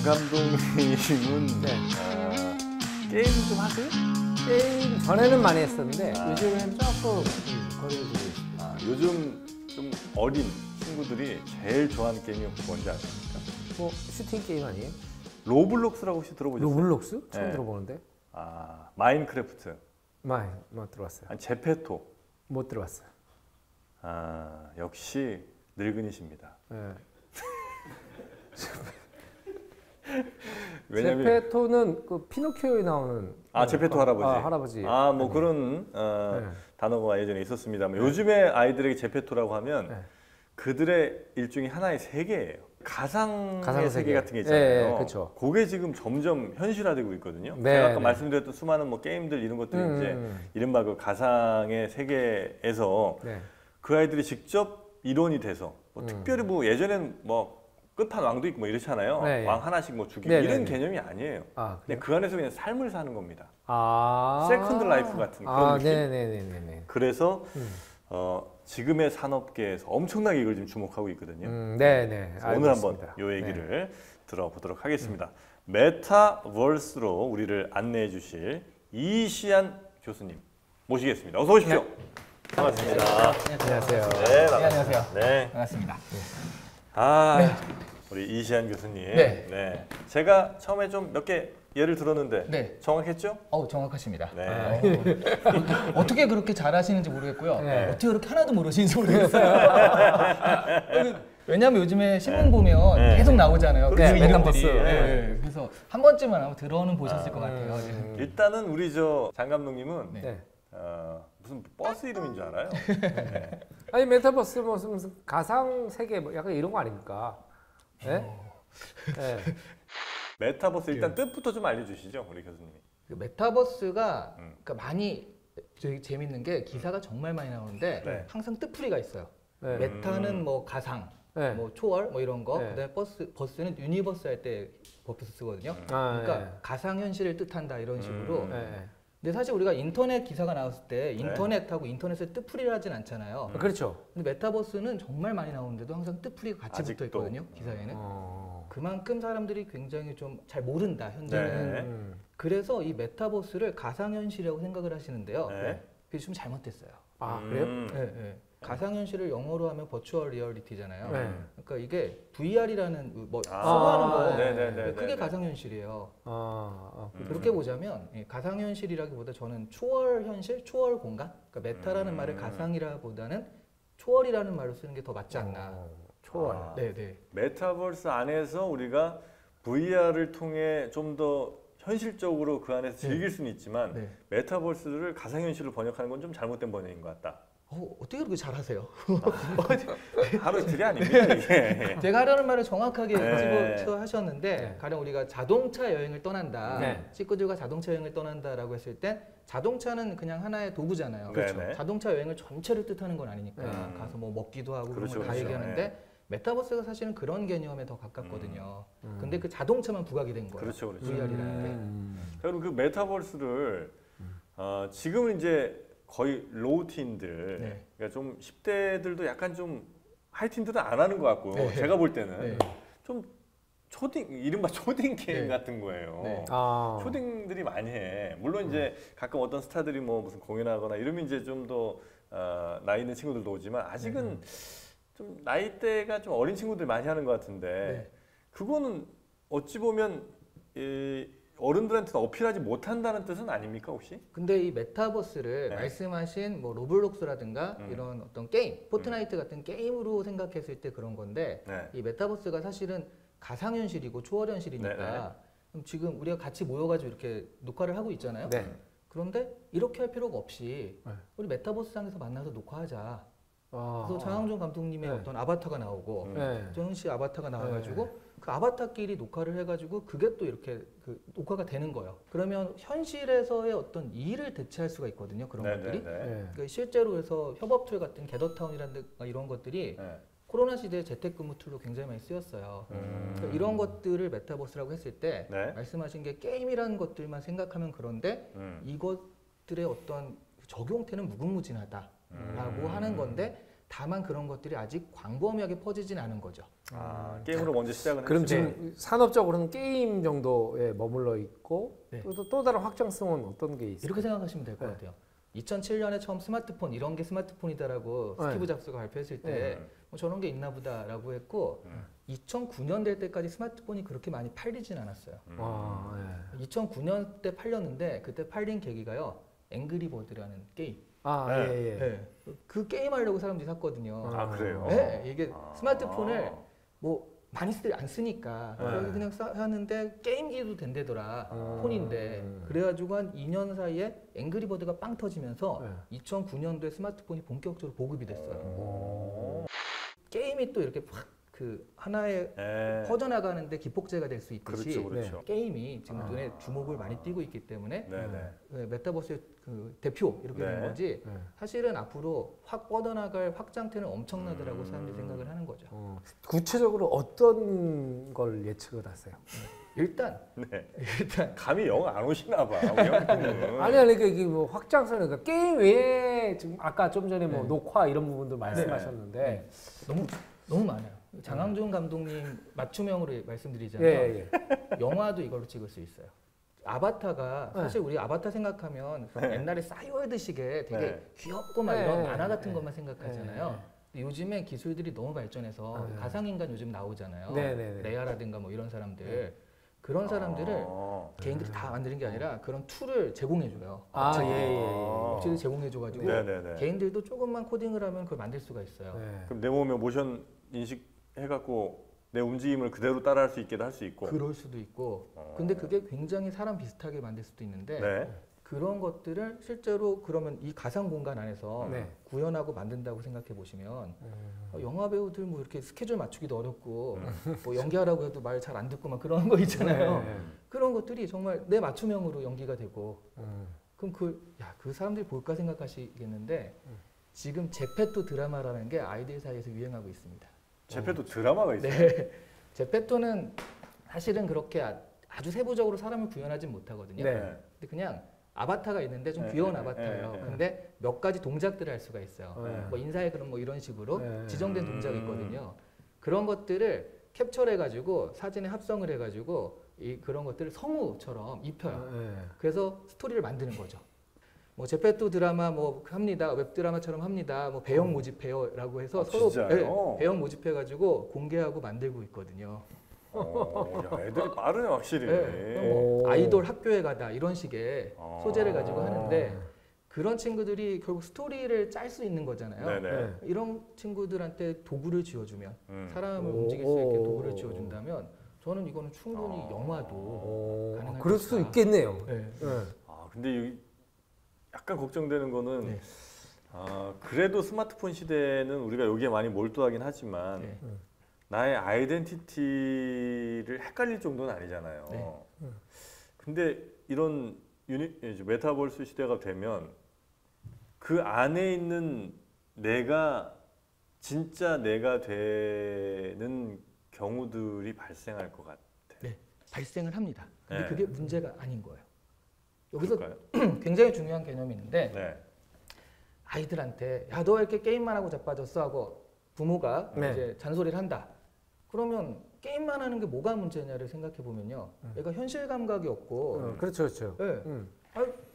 감독님은 네. 게임 좀 하세요? 게임 전에는 많이 했었는데 요즘은 조금 거리를 두고 있습니다. 요즘 좀 어린 친구들이 제일 좋아하는 게임이 혹시 뭔지 아십니까? 뭐 슈팅 게임 아니에요? 로블록스라고 혹시 들어보셨어요? 로블록스? 처음 네. 들어보는데. 마인크래프트, 많이 못 들어봤어요. 아니 제페토. 못 들어봤어요. 역시 늙은이십니다. 네. 왜냐면 제페토는 그 피노키오에 나오는 제페토 할아버지. 할아버지. 뭐 그런 네. 단어가 예전에 있었습니다만 요즘에 아이들에게 제페토라고 하면 네. 그들의 일종의 하나의 세계예요. 가상의 가상 세계 같은 게 예, 있잖아요. 그렇죠. 그게 지금 점점 현실화되고 있거든요. 네, 제가 아까 네. 말씀드렸던 수많은 뭐 게임들 이런 것들이 이제 이른바 그 가상의 세계에서 네. 그 아이들이 직접 일원이 돼서 뭐 특별히 뭐 예전엔 뭐 끝판왕도 있고 뭐 이렇잖아요. 네, 네. 왕 하나씩 뭐 죽이고 네, 이런 네, 네. 개념이 아니에요. 그래요? 그냥 그 안에서 그냥 삶을 사는 겁니다. 아. 세컨드 라이프 같은 그런 느낌. 네네네네. 그래서 지금의 산업계에서 엄청나게 이걸 지금 주목하고 있거든요. 네네. 오늘 한번 이 얘기를 들어보도록 하겠습니다. 메타버스로 우리를 안내해 주실 이시안 교수님 모시겠습니다. 어서 오십시오. 네. 반갑습니다. 안녕하세요. 네, 안녕하세요. 네. 반갑습니다. 우리 이시안 교수님. 네. 제가 처음에 좀 몇 개 예를 들었는데 네. 정확했죠? 정확하십니다. 네. 어떻게 그렇게 잘하시는지 모르겠고요. 네. 어떻게 그렇게 하나도 모르시는지 모르겠어요. 왜냐면 요즘에 신문 보면 네. 계속 나오잖아요. 그렇죠. 그 메타버스. 이름들이. 네. 그래서 한 번쯤은 아마 들어는 보셨을 것 같아요. 일단은 우리 장 감독님은 네. 무슨 버스 이름인 줄 알아요? 네. 아니 메타버스 무슨 가상 세계 뭐 약간 이런 거 아닙니까? 네? 네. 메타버스 일단 뜻부터 좀 알려주시죠, 우리 교수님이. 그 메타버스가 그러니까 많이 되게 재밌는 게 기사가 정말 많이 나오는데 네. 항상 뜻풀이가 있어요. 네. 메타는 뭐 가상, 네. 뭐 초월 뭐 이런 거. 네. 그다음에 버스는 유니버스 할 때 버스 쓰거든요. 아, 그러니까 네. 가상 현실을 뜻한다 이런 식으로. 네. 근데 사실 우리가 인터넷 기사가 나왔을 때 인터넷하고 인터넷을 뜻풀이를 하진 않잖아요. 그렇죠. 근데 메타버스는 정말 많이 나오는데도 항상 뜻풀이가 같이 아직도. 붙어 있거든요. 기사에는. 어. 그만큼 사람들이 굉장히 좀 잘 모른다 현재는. 네. 그래서 이 메타버스를 가상현실이라고 생각을 하시는데요. 네. 그게 좀 잘못됐어요. 그래요? 네. 가상현실을 영어로 하면 버추얼 리얼리티잖아요. 네. 그러니까 이게 VR이라는 뭐 아, 수거하는 거 네네네. 그게 가상현실이에요. 그렇군요. 그렇게 보자면 가상현실이라기보다 저는 초월현실, 초월공간 그러니까 메타라는 말을 가상이라보다는 초월이라는 말로 쓰는 게 더 맞지 않나. 초월. 네네. 메타버스 안에서 우리가 VR을 통해 좀 더 현실적으로 그 안에서 즐길 수는 있지만 네. 메타버스를 가상현실로 번역하는 건 좀 잘못된 번역인 것 같다. 어떻게 그렇게 잘하세요? 하루 이틀이 아닙니다 이게. 제가 하려는 말을 정확하게 네. 집어하셨는데 네. 가령 우리가 자동차 여행을 떠난다. 네. 식구들과 자동차 여행을 떠난다라고 했을 때 자동차는 그냥 하나의 도구잖아요. 그렇죠. 네네. 자동차 여행을 전체를 뜻하는 건 아니니까 가서 뭐 먹기도 하고 그렇죠, 그런 거 다 그렇죠. 얘기하는데 메타버스가 사실은 그런 개념에 더 가깝거든요. 근데 그 자동차만 부각이 된 거예요. 그렇죠, 그렇죠. VR이라는 게. 그럼 그 메타버스를 지금은 이제 거의 로우틴들, 네. 그러니까 좀 10대들도 약간 좀 하이틴들은 안 하는 것 같고 네. 제가 볼 때는 네. 좀 이른바 초딩 게임 네. 같은 거예요. 네. 초딩들이 많이 해. 물론 이제 가끔 어떤 스타들이 뭐 무슨 공연하거나 이러면 이제 좀 더 나이 있는 친구들도 오지만 아직은 좀 나이대가 좀 어린 친구들 많이 하는 것 같은데 네. 그거는 어찌 보면 어른들한테는 어필하지 못한다는 뜻은 아닙니까 혹시? 근데 이 메타버스를 네. 말씀하신 뭐 로블록스라든가 이런 어떤 게임, 포트나이트 같은 게임으로 생각했을 때 그런 건데 네. 이 메타버스가 사실은 가상현실이고 초월현실이니까 네, 네. 그럼 지금 우리가 같이 모여가지고 이렇게 녹화를 하고 있잖아요. 네. 그런데 이렇게 할 필요가 없이 네. 우리 메타버스상에서 만나서 녹화하자. 그래서 아. 장항준 감독님의 네. 어떤 아바타가 나오고 네. 조영 씨 아바타가 나와가지고 그 아바타끼리 녹화를 해가지고 그게 또 이렇게 그 녹화가 되는 거예요. 그러면 현실에서의 어떤 일을 대체할 수가 있거든요. 그런 네, 것들이. 네, 네. 그러니까 실제로 해서 협업 툴 같은 게더타운이라든가 이런 것들이 네. 코로나 시대에 재택근무 툴로 굉장히 많이 쓰였어요. 그러니까 이런 것들을 메타버스라고 했을 때 네. 말씀하신 게 게임이라는 것들만 생각하면 그런데 이것들의 어떤 적용태는 무궁무진하다라고 하는 건데 다만 그런 것들이 아직 광범위하게 퍼지진 않은 거죠. 게임으로 먼저 시작은 그럼 했으면 지금 산업적으로는 게임 정도에 머물러 있고 네. 또 다른 확장성은 어떤 게 있어요? 이렇게 생각하시면 될 것 네. 같아요. 2007년에 처음 스마트폰 이런 게 스마트폰이다라고 네. 스티브 잡스가 발표했을 때 네. 뭐 저런 게 있나 보다라고 했고 2009년 될 때까지 스마트폰이 그렇게 많이 팔리진 않았어요. 2009년 때 팔렸는데 그때 팔린 계기가요. 앵그리버드라는 게임. 예. 네. 그 게임 하려고 사람들이 샀거든요. 그래요. 네, 이게 스마트폰을 뭐 많이 안 쓰니까 그래서 그냥 샀는데 게임기도 된대더라. 폰인데 그래가지고 한 2년 사이에 앵그리버드가 빵 터지면서 2009년도에 스마트폰이 본격적으로 보급이 됐어요. 게임이 또 이렇게 확 그 하나의 퍼져나가는데 기폭제가 될 수 있듯이 그렇죠. 게임이 지금 눈에 주목을 많이 띄고 있기 때문에 네네. 메타버스의 그 대표 이렇게 네. 된 거지. 사실은 앞으로 확 뻗어나갈 확장태는 엄청나더라고 사람들이 생각을 하는 거죠. 구체적으로 어떤 걸 예측을 하세요? 일단 네. 일단 감이 영 안 오시나 봐. 우리 형님은. 아니 그러니까 이게 뭐 확장성 그러니까 게임 외에 지금 아까 좀 전에 뭐 녹화 이런 부분도 말씀하셨는데 너무 많아요. 장항준 감독님 맞춤형으로 말씀드리자면 예. 영화도 이걸로 찍을 수 있어요. 아바타가 사실 우리 아바타 생각하면 옛날에 사이월드식의 되게 귀엽고 막 이런 만화 같은 것만 생각하잖아요. 근데 요즘에 기술들이 너무 발전해서 가상인간 요즘 나오잖아요. 레아라든가 뭐 이런 사람들 그런 사람들을 개인들이 다 만드는 게 아니라 그런 툴을 제공해줘요. 업체들이 제공해줘가지고 개인들도 조금만 코딩을 하면 그걸 만들 수가 있어요. 그럼 내 몸에 모션 인식해갖고 내 움직임을 그대로 따라할 수 있게도 할 수 있고. 그럴 수도 있고. 근데 그게 굉장히 사람 비슷하게 만들 수도 있는데 그런 것들을 실제로 그러면 이 가상 공간 안에서 구현하고 만든다고 생각해 보시면 영화 배우들 뭐 이렇게 스케줄 맞추기도 어렵고 뭐 연기하라고 해도 말 잘 안 듣고 막 그런 거 있잖아요. 그런 것들이 정말 내 맞춤형으로 연기가 되고 그럼 그 사람들이 볼까 생각하시겠는데 지금 제페토 드라마라는 게 아이들 사이에서 유행하고 있습니다. 제페토 드라마가 있어요? 네. 제페토는 사실은 그렇게 아주 세부적으로 사람을 구현하진 못하거든요. 근데 그냥 아바타가 있는데 좀 귀여운 아바타예요. 근데 몇 가지 동작들을 할 수가 있어요. 뭐 인사에 그런 뭐 이런 식으로 지정된 동작이 있거든요. 그런 것들을 캡처해가지고 사진에 합성을 해가지고 그런 것들을 성우처럼 입혀요. 그래서 스토리를 만드는 거죠. 뭐 제페토 드라마 뭐 합니다. 웹 드라마처럼 합니다. 뭐 배역 모집해요라고 해서 서로 배역 모집해가지고 공개하고 만들고 있거든요. 야, 애들이 빠르네 확실히. 뭐 아이돌 학교에 가다 이런 식의 소재를 가지고 하는데 그런 친구들이 결국 스토리를 짤 수 있는 거잖아요. 이런 친구들한테 도구를 쥐어주면 사람을 움직일 수 있게 도구를 쥐어준다면 저는 이거는 충분히 영화도 가능할 그럴 수 있겠네요. 근데 약간 걱정되는 거는 그래도 스마트폰 시대는 우리가 여기에 많이 몰두하긴 하지만 나의 아이덴티티를 헷갈릴 정도는 아니잖아요. 근데 이런 메타버스 시대가 되면 그 안에 있는 내가 진짜 내가 되는 경우들이 발생할 것 같아. 발생을 합니다. 근데 그게 문제가 아닌 거예요. 여기서 그럴까요? 굉장히 중요한 개념이 있는데 아이들한테 야, 너 이렇게 게임만 하고 자빠졌어 하고 부모가 이제 잔소리를 한다. 그러면 게임만 하는 게 뭐가 문제냐를 생각해 보면요. 얘가 현실 감각이 없고 그렇죠.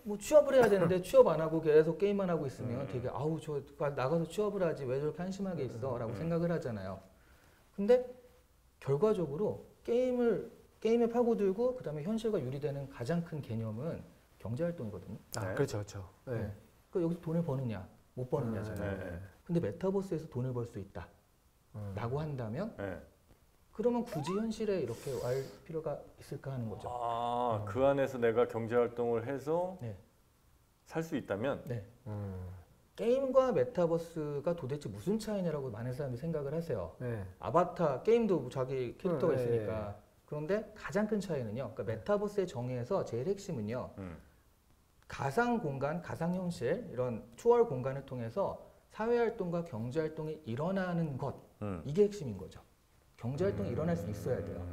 뭐 취업을 해야 되는데 취업 안 하고 계속 게임만 하고 있으면 되게 아우 저 나가서 취업을 하지 왜 저렇게 한심하게 있어라고 생각을 하잖아요. 근데 결과적으로 게임에 파고들고 그다음에 현실과 유리되는 가장 큰 개념은 경제 활동이거든요. 그렇죠. 그러니까 여기서 돈을 버느냐 못 버느냐잖아요. 근데 메타버스에서 돈을 벌 수 있다라고 한다면 그러면 굳이 현실에 이렇게 갈 필요가 있을까 하는 거죠. 그 안에서 내가 경제 활동을 해서 살 수 있다면 게임과 메타버스가 도대체 무슨 차이냐라고 많은 사람들이 생각을 하세요. 아바타 게임도 자기 캐릭터가 있으니까. 그런데 가장 큰 차이는요. 그러니까 메타버스의 정의에서 제일 핵심은요. 가상 공간, 가상 현실 이런 초월 공간을 통해서 사회 활동과 경제 활동이 일어나는 것 이게 핵심인 거죠. 경제 활동이 일어날 수 있어야 돼요.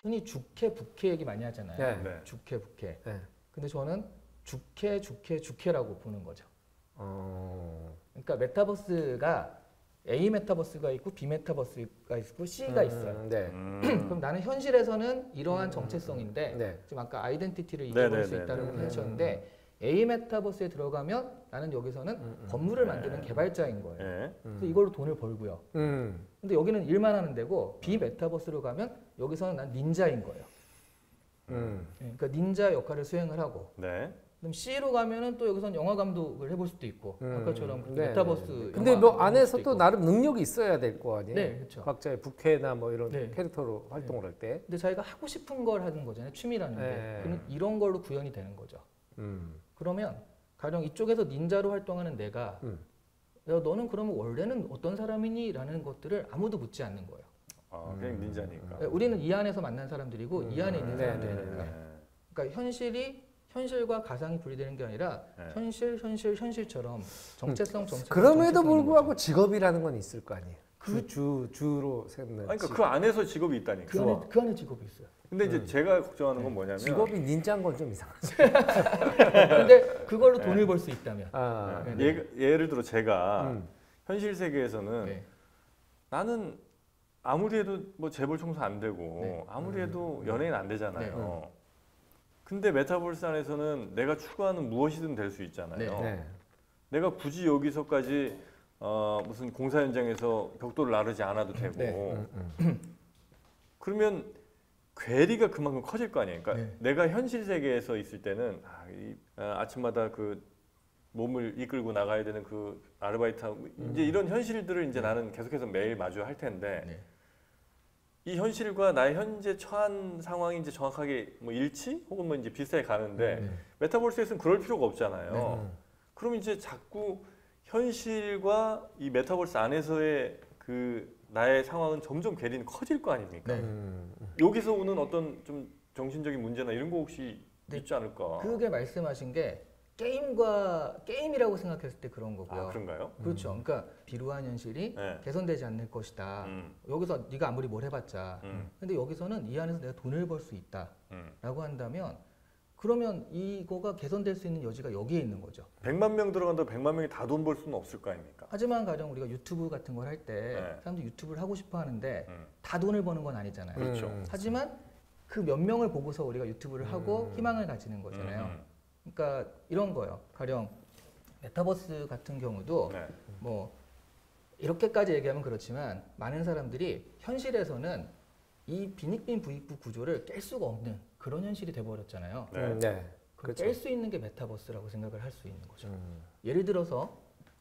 흔히 주캐, 부캐 얘기 많이 하잖아요. 주캐, 부캐. 근데 저는 주캐라고 보는 거죠. 그러니까 메타버스가 A 메타버스가 있고 B 메타버스가 있고 C가 있어요. 네. 그럼 나는 현실에서는 이러한 정체성인데 네. 지금 아까 아이덴티티를 잊어버릴 수 네네네네. 있다고 하셨는데 A 메타버스에 들어가면 나는 여기서는 건물을 만드는 개발자인 거예요. 예. 그래서 이걸로 돈을 벌고요. 근데 여기는 일만 하는 데고 B 메타버스로 가면 여기서는 난 닌자인 거예요. 그러니까 닌자 역할을 수행을 하고 네. 그럼 C로 가면은 또 여기서는 영화 감독을 해볼 수도 있고 아까처럼 네, 메타버스 근데 영화 뭐 감독을 안에서 할 수도 또 있고. 나름 능력이 있어야 될 거 아니에요. 네, 그렇죠. 각자의 부캐나 뭐 이런 네. 캐릭터로 활동을 할 때. 근데 자기가 하고 싶은 걸 하는 거잖아요. 취미라는 게. 네. 그럼 이런 걸로 구현이 되는 거죠. 음. 그러면 가령 이쪽에서 닌자로 활동하는 내가 야, 너는 그러면 원래는 어떤 사람이니? 라는 것들을 아무도 묻지 않는 거예요. 아, 그냥 닌자니까. 우리는 이 안에서 만난 사람들이고 이 안에 있는 네, 사람들이니까. 그러니까 현실과 가상이 분리되는 게 아니라 현실처럼 정체성. 그럼에도 불구하고 직업이라는 건 있을 거 아니에요. 주로 삼는. 아니, 그러니까 그 안에서 직업이 있다니까. 그 안에 직업이 있어요. 근데 이제 제가 걱정하는 건 뭐냐면 직업이 닌자인 건 좀 이상하죠. 근데 그걸로 돈을 벌 수 있다면. 아, 예를 들어 제가 현실 세계에서는 네. 나는 아무리 해도 뭐 재벌 청소 안 되고 네. 아무리 해도 연예인 안 되잖아요. 네. 근데 메타버스 안에서는 내가 추구하는 무엇이든 될 수 있잖아요. 네. 내가 굳이 여기서까지 무슨 공사 현장에서 벽돌을 나르지 않아도 되고 네. 그러면 괴리가 그만큼 커질 거 아니에요. 그러니까 네. 내가 현실 세계에서 있을 때는 아침마다 그 몸을 이끌고 나가야 되는 그 아르바이트하고 이제 이런 현실들을 이제 나는 계속해서 매일 마주할 텐데 네. 이 현실과 나의 현재 처한 상황이 이제 정확하게 뭐 일치 혹은 뭐 이제 비슷하게 가는데 메타버스에서는 그럴 필요가 없잖아요. 그럼 이제 자꾸 현실과 이 메타버스 안에서의 그 나의 상황은 점점 괴리는 커질 거 아닙니까? 네. 여기서 오는 어떤 좀 정신적인 문제나 이런 거 혹시 네. 있지 않을까? 그게 말씀하신 게 게임이라고 생각했을 때 그런 거고요. 아, 그런가요? 그렇죠. 그러니까 비루한 현실이 네. 개선되지 않을 것이다. 여기서 네가 아무리 뭘 해봤자. 근데 여기서는 이 안에서 내가 돈을 벌 수 있다라고 한다면 그러면 이거가 개선될 수 있는 여지가 여기에 있는 거죠. 100만 명 들어간다고 100만 명이 다 돈 벌 수는 없을 거 아닙니까? 하지만 가령 우리가 유튜브 같은 걸 할 때 네. 사람들이 유튜브를 하고 싶어 하는데 다 돈을 버는 건 아니잖아요. 그렇죠. 하지만 그 몇 명을 보고서 우리가 유튜브를 하고 희망을 가지는 거잖아요. 그러니까 이런 거요. 가령 메타버스 같은 경우도 네. 뭐 이렇게까지 얘기하면 그렇지만 많은 사람들이 현실에서는 이 빈익빈 부익부 구조를 깰 수가 없는 그런 현실이 돼버렸잖아요. 네. 네. 그걸 그렇죠. 깰 수 있는 게 메타버스라고 생각을 할 수 있는 거죠. 예를 들어서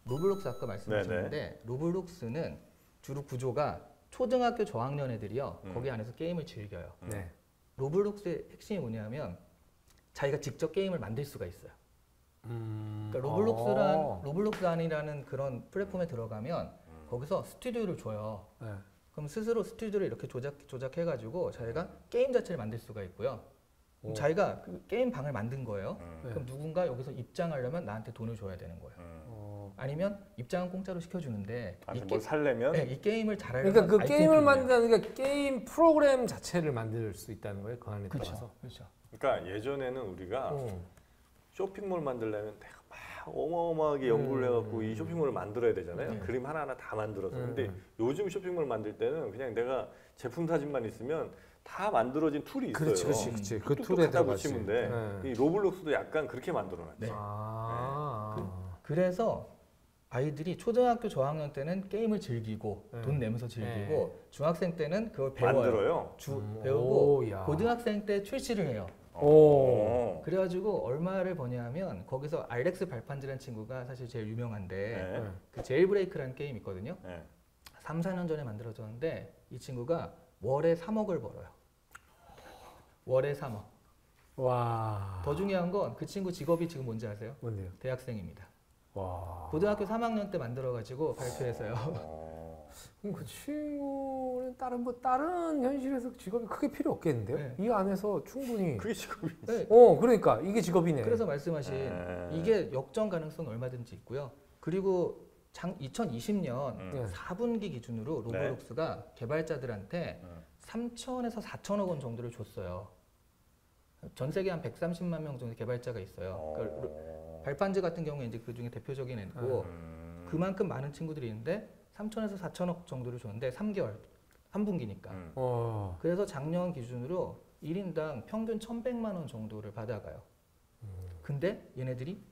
로블록스 아까 말씀하셨는데 로블록스는 주로 구조가 초등학교 저학년 애들이요. 거기 안에서 게임을 즐겨요. 네. 로블록스의 핵심이 뭐냐면 자기가 직접 게임을 만들 수가 있어요. 그러니까 로블록스 안이라는 그런 플랫폼에 들어가면 거기서 스튜디오를 줘요. 네. 그럼 스스로 스튜디오를 이렇게 조작해가지고 자기가 게임 자체를 만들 수가 있고요. 그럼 자기가 그 게임 방을 만든 거예요. 그럼 누군가 여기서 입장하려면 나한테 돈을 줘야 되는 거예요. 아니면 입장은 공짜로 시켜주는데 뭘 살려면 네, 이 게임을 잘하려면 그러니까 그 아이템 게임을 필요해요. 만든다는 게 게임 프로그램 자체를 만들 수 있다는 거예요. 그 안에 그렇죠. 들어가서. 그렇죠. 그러니까 예전에는 우리가 쇼핑몰 만들려면 내가 막 어마어마하게 연구를 해갖고 이 쇼핑몰을 만들어야 되잖아요. 그림 하나하나 다 만들어서. 근데 요즘 쇼핑몰 만들 때는 그냥 내가 제품 사진만 있으면 다 만들어진 툴이 있어요. 그렇지. 그 뚝뚝뚝 툴에 갖다 들어가지. 붙이면 돼. 이 로블록스도 약간 그렇게 만들어놨죠. 네. 그래서 그래서 아이들이 초등학교 저학년 때는 게임을 즐기고 돈 내면서 즐기고 중학생 때는 그걸 배워요. 만들어요. 배우고 오, 야. 고등학생 때 출시를 해요. 그래가지고 얼마를 버냐면 거기서 알렉스 발판지라는 친구가 사실 제일 유명한데 네. 그 제일브레이크라는 게임이 있거든요. 네. 3, 4년 전에 만들어졌는데 이 친구가 월에 3억을 벌어요. 월에 3억. 와. 더 중요한 건 그 친구 직업이 지금 뭔지 아세요? 뭔데요? 대학생입니다. 와. 고등학교 3학년 때 만들어가지고 발표했어요. 그럼 그 친구는 다른 현실에서 직업이 크게 필요 없겠는데요? 네. 이 안에서 충분히. 그게 직업이. 네. 그러니까 이게 직업이네. 그래서 말씀하신 이게 역전 가능성 얼마든지 있고요. 그리고 2020년 4분기 기준으로 로블록스가 개발자들한테 3천에서 4천억 원 정도를 줬어요. 전 세계 한 130만 명 정도 개발자가 있어요. 그러니까 발판즈 같은 경우에 이제 그 중에 대표적인 애고 그만큼 많은 친구들이 있는데 3천에서 4천억 정도를 줬는데 3개월, 한 분기니까. 그래서 작년 기준으로 1인당 평균 1,100만 원 정도를 받아가요. 근데 얘네들이